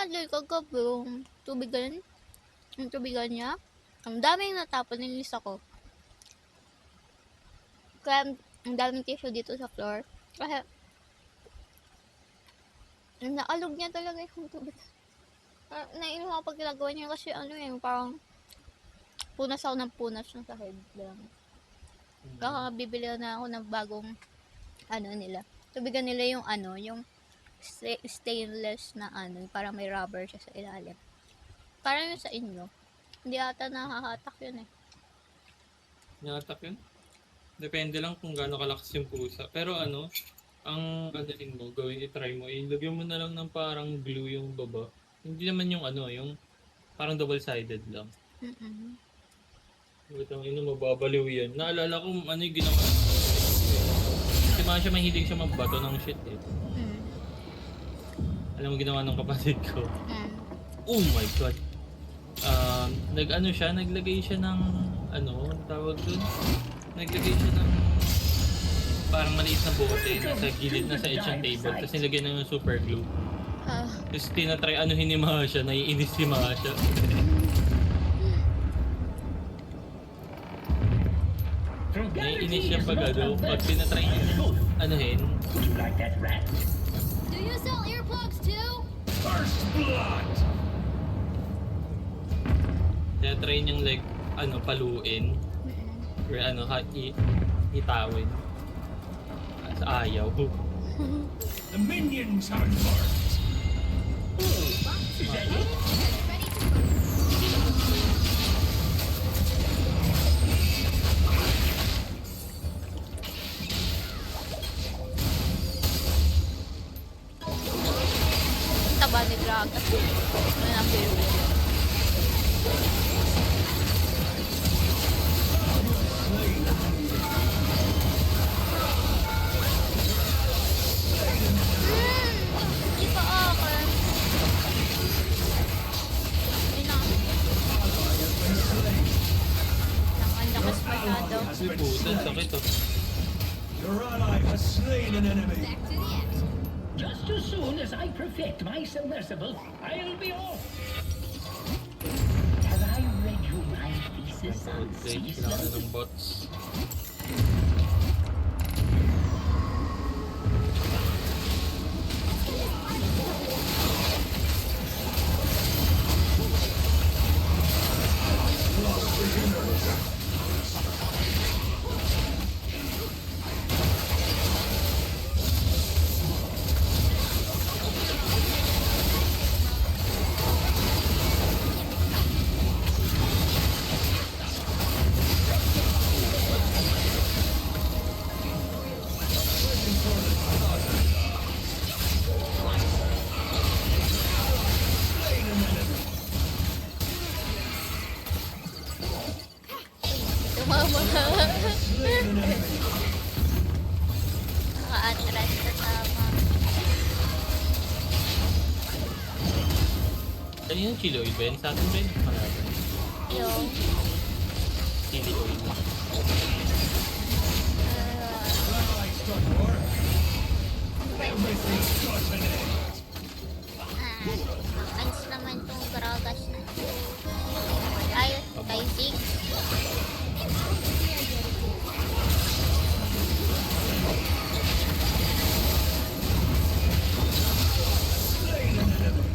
Dahil kagabi yung tubigan niya, ang daming natapon, nilis ako. Kaya ang daming tissue dito sa floor. Kasi naalog niya talaga yung tubig. Nainom ako pag ginagawa niya kasi parang punas ako ng punas ng sahig lang. Kaya bibili na ako ng bagong nila. Tubigan nila yung yung stainless na parang may rubber siya sa ilalim. Parang yung sa inyo. Hindi ata nakakatak yun eh. Nakatak yun? Depende lang kung gaano kalakas yung pusa. Pero ang din mo, i-try mo, ilagyan mo na lang ng parang glue yung baba. Hindi naman yung yung parang double-sided lang. Butang mababaliw yan. Naalala ko yung ginawa. Kasi mga siya mahilig siya magbato ng shit eh. Alam mo ginawa ng kapatid ko? Oh my god. Naglagay siya ng tawag dun? Naglagay siya ng parang maliit na bote nasa gilid na sa edge ng table, tapos nilagyan na ng super glue. Tapos tinatry ni Masha, naiinis si Masha. Naiinis siya pag tinatry niya anuhin. Do you sell earplugs too? First blood! Tinatry niyang paluin. Or hitawin. Sa ayaw. The minions have embarked! Taba ni Gragas. Ano ang pero? Hindi pa akin. Ay na. Ang lakas masyado. Puta, sakit oh. Your ally has slain an enemy! Back to the end. Just as soon as I perfect my submersible, I'll be off. Have I read you my thesis on sea Kailangan slug? ng bots. Tumama. Naka-atras na tama. Ano yung chili oil, Ben? Sa atin, Ben? Kalaban. Yung Chili oil. Allies got work! Everything's got an end! Makalis naman tong Gragas na. Ayos, kay Zig. Slain an enemy!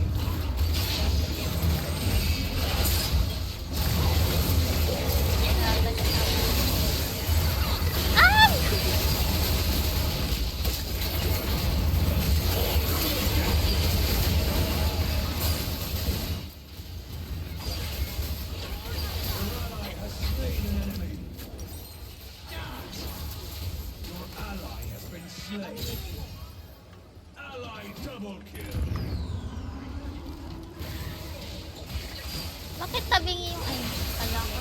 Gragas naman. Ay! Slain an enemy! Your ally has been slain! Ally double kill! Bakit tabingi yung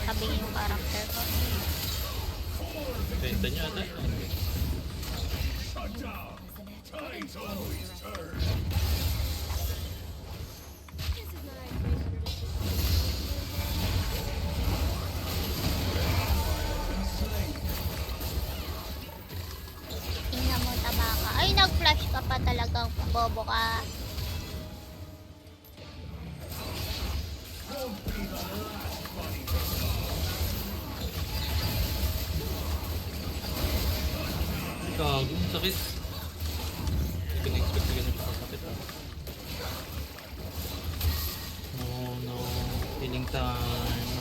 tabingi yung character ko? Benta niya ata. Shut down! Tides always turn! Slain! Tingnan mo, tabaka. Ay, nag-flash ka pa talagang bobo ka. Gago, ang sakit. Hindi ko na-expect na ganun sakit ah. No, healing time.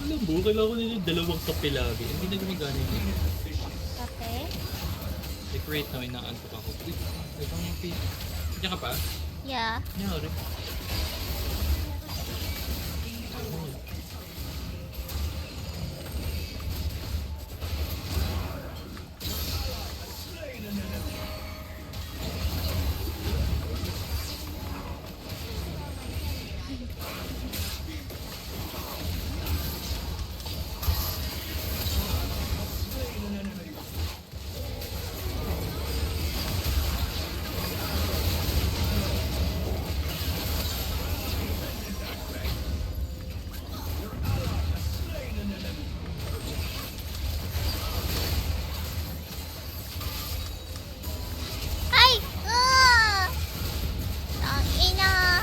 Alam mo, kailangan ko nila dalawang kape lagi. Hindi na gumagana yun. Kape? Like right now, inaantok ako. Uy, ibang kape. Nandiyan ka pa? Yeah. Nangyari. Ay! Ang ina!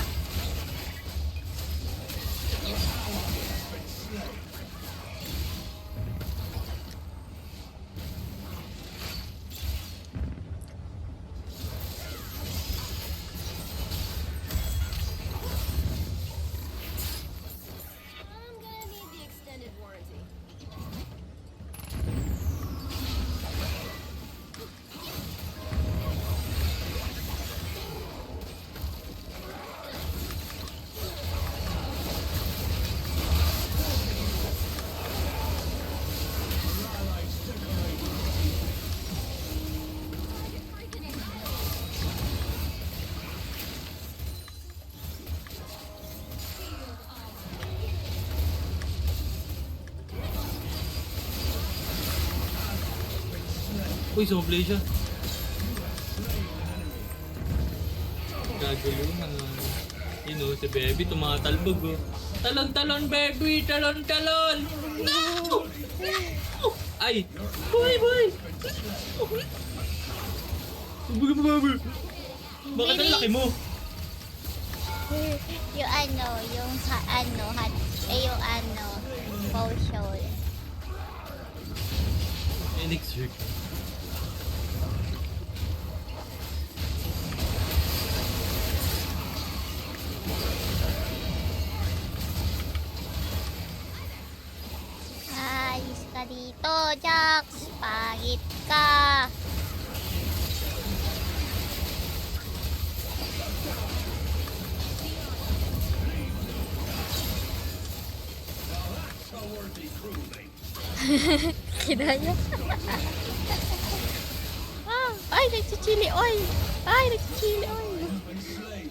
I'm gonna need the extended warranty. Uy, sumablay siya. Gago yun. You know, si baby tumatalbog oh. Talon-talon baby! Talon-talon! No! No! Ay! Boy! Bugay mo baby! Bakit ang laki mo? Yung ano, yung yung potion. Elixir. Alis ka dito, Jax! Pangit ka! A worthy crewmate. Kinaya. Ay, nagchichili oil! Ay, nagchichili oil! Been slain.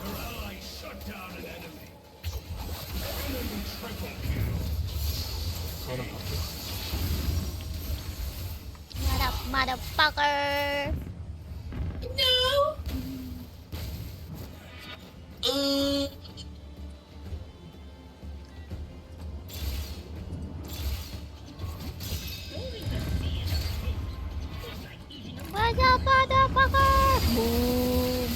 Your ally shut down an enemy. Enemy triple kill. Sorang ako. What up, motherfucker? No! What up, motherfucker? Boom!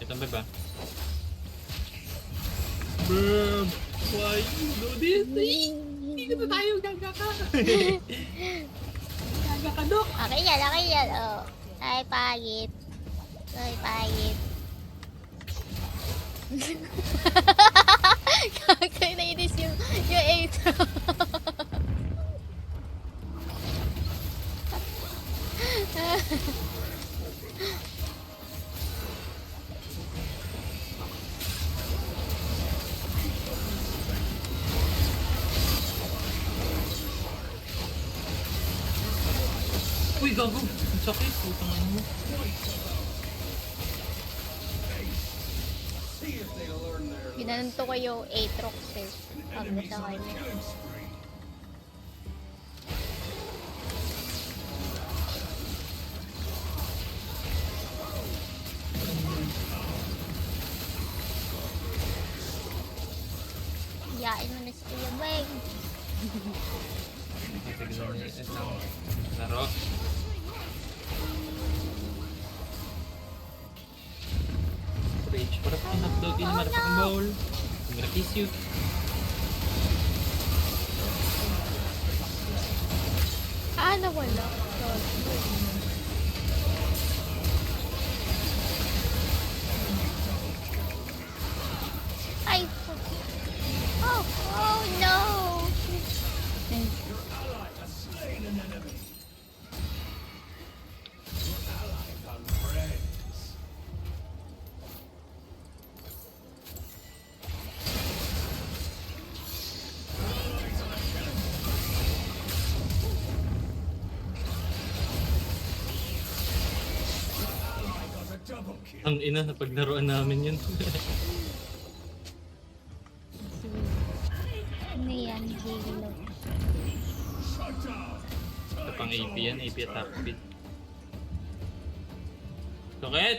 Ito ba? Bruh, why you do this? Hindi na tayo gagaka. Gagaka, Dok. Okay yan, oh. Ay, pangit. Ay, pangit. Kakainis yung 8. Uy, gago. Ang sakit. Putang ano mo. See if they learn their Ginanto ko yung Aatrox eh. Pag enemies sa on a kanya. killing spree. Iyain mo na si Kuya Beng. Tignan niya. Ito. Laro. Rage. Para pa hotdog in motherfucking bowl. I'm gonna kiss you. Ah, nawala. Ay! Oh! Oh no! Ally has slain an enemy. Allies are friends. Ally got a double kill. Ang ina, napaglaruan namin yun. Ano yan? Halo. Shut down. Ito pang AP yan. AP attack speed. Sakit!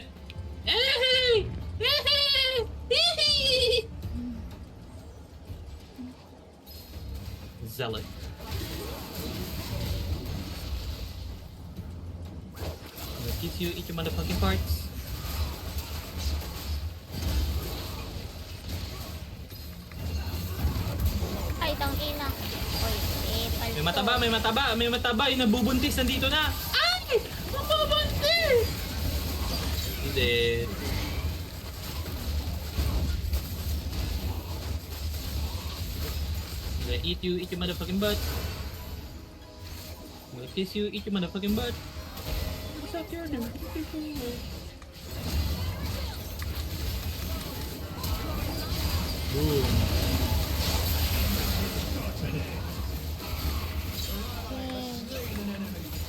Zealot. I'm gonna kiss you, eat your motherfucking parts. Ay, tang ina. Oy, pal May mataba, may mataba, may mataba. Yung nabubuntis, nandito na. Ay! Nabubuntis! Hindi. I'm gonna eat you, eat your motherfucking butt. I'm gonna kiss you, eat your motherfucking butt. What's up, Jordan? Boom.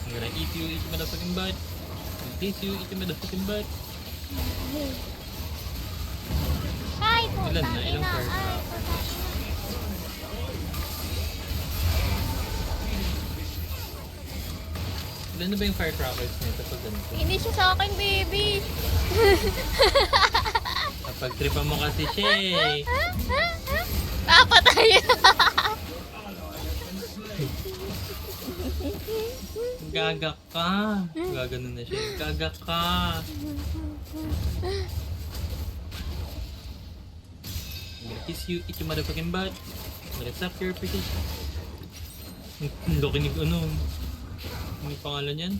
I'm gonna eat you, eat your motherfucking butt. I'm gonna kiss you, eat your motherfucking butt. Ay, putang Ilan na? Ilang ina. card? Ay, putang ina. Ilan na ba yung firecrackers nito pag ganito? Hindi siya sa akin, baby. Kapag tripan mo kasi siya eh. Papatay. Gaga ka. Gaganon na siya. Gaga ka. I'm gonna kiss you, eat your motherfucking butt. I'm gonna suck your pretty. Ang laki ni ano. Ano yung pangalan yan?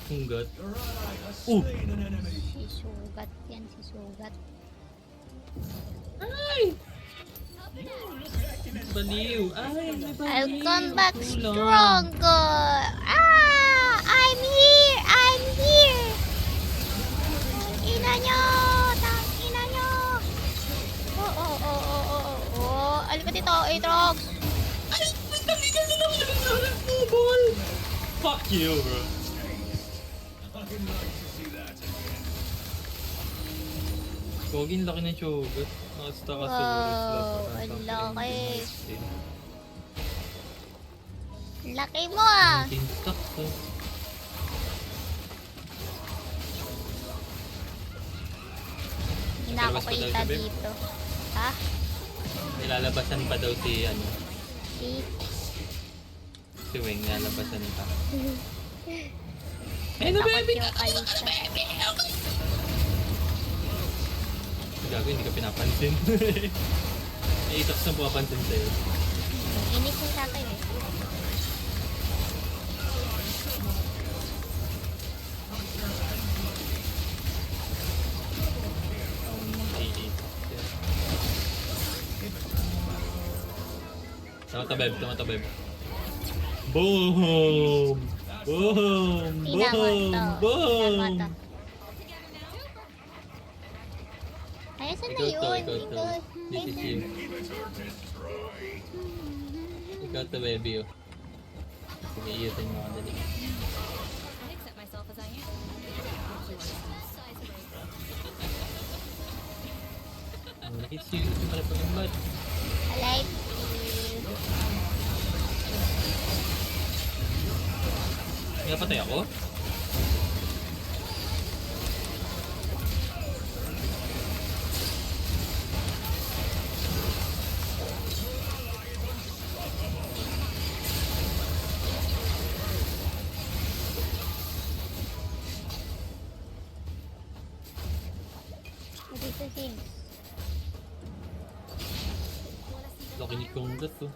Hunggat. Your ally has Ooh. slain an enemy. Si Sugat yan, si Sugat. Ay! Baliw. Ay, may baliw. I'll come back Tulong. stronger. Ah! I'm here! I'm here! Ina nyo! Tang ina nyo! Oh. Alika dito, Aatrox! Ay, nagkaligan na naman ng bubol. Fuck you, bro. I'd like to see that again. Pogi, laki ng chogot. Nakasta ka sa Wow, ang laki. Laki mo ah! Tintak to. Hindi na ako Lalabas pa daw kita si Beb? dito. Ha? Nilalabasan pa daw si ano, Si? si Wing, nilalabasan pa. Takot yung kalisa. Gago, hindi ka pinapansin. May itox na pumapansin sa'yo. Inis yung tatay eh. Tama-tabeb. Boom! Boom! Boom! Boom! Ay, saan na Ikaw to, yun? ikaw to. This is you. Ikaw to, baby, oh. Sumiiyatin mo ako dali. I accept myself as I am. Ang laki siya, ito pala pag-ambad. I like it. Napatay ako? Dito si Laki ni Konggat, oh.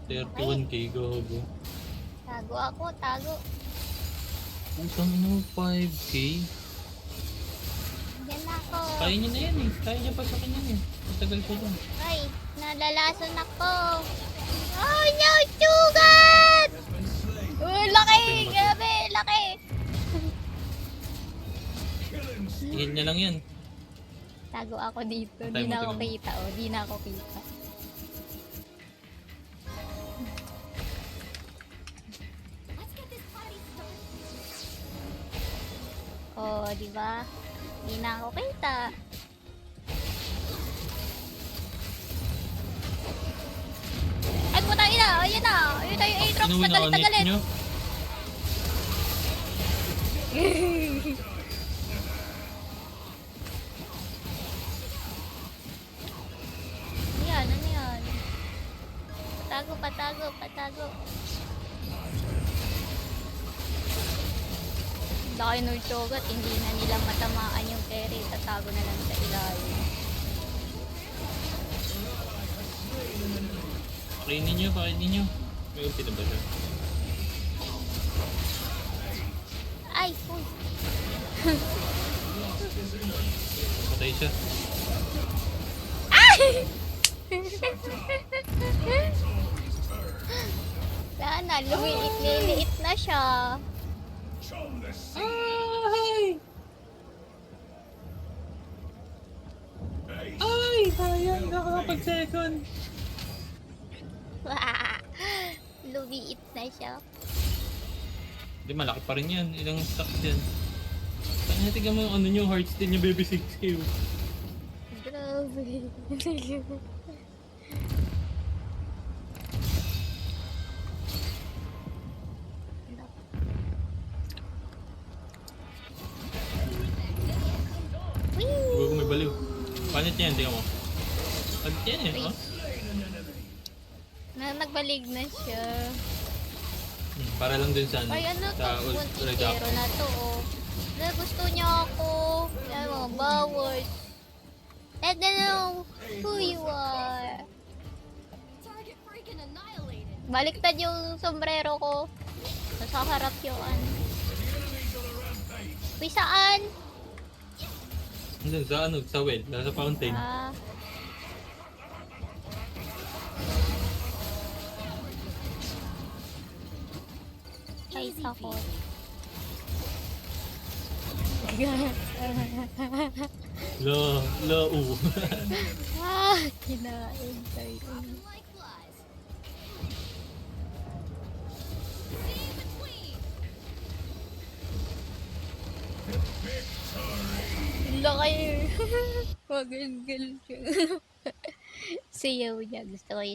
31k, gago. tago ako, tago. Utang mo, 5k. Yan na ako. Kaya niya na yan eh. Kaya niya pa sa kanya eh. Matagal siya dun. Ay, nalalason ako. Oh no, sugat! Oh, laki! Grabe, laki! Tingin niya lang yan. Tago ako dito. Tayo Di mo, na ako tingnan mo. kita, oh. Di na ako kita. Let's get this party started. Oh, di ba? Di na ako kita. Ay, putang ina! Ayun na! Ayun na yung Aatrox Ano na na galit na galit! nyo? Ano yan? Ano yan? Patago. Laki ng sugat, hindi na nila matamaan yung carry. Tatago na lang sa ilalim. Pakainin nyo. May ulti na ba siya? Ay! Uy! Patay siya. Wala na, liliit na siya. Show the Ay! base. Ay! Sayang, nakakapag-second. Lumiit na siya. Hindi, malaki pa rin yan. Ilang stacks yan. Kanya, tignan mo yung ano nyo, heart steal nyo, baby 6k. Grabe. Huwag ko may baliw. Panit yan, tingnan mo. Panit yan eh, oh. Nagbalig na siya. Para lang din sa ano. Ay, ano to? Sa Puntikero na to, oh. Na gusto niya ako. Yan mga bawal. Let them know who you are. Target freaking annihilated. Baliktad yung sombrero ko. Nasa harap yung ano. Uy, saan? Andun, sa ano, sa well, sa fountain. Ah. Ay, Easy ako. Ah, kinain tayo. Dropping like flies. See between. Laki. Magal-gal siya. Sayaw niya. Gusto ko yung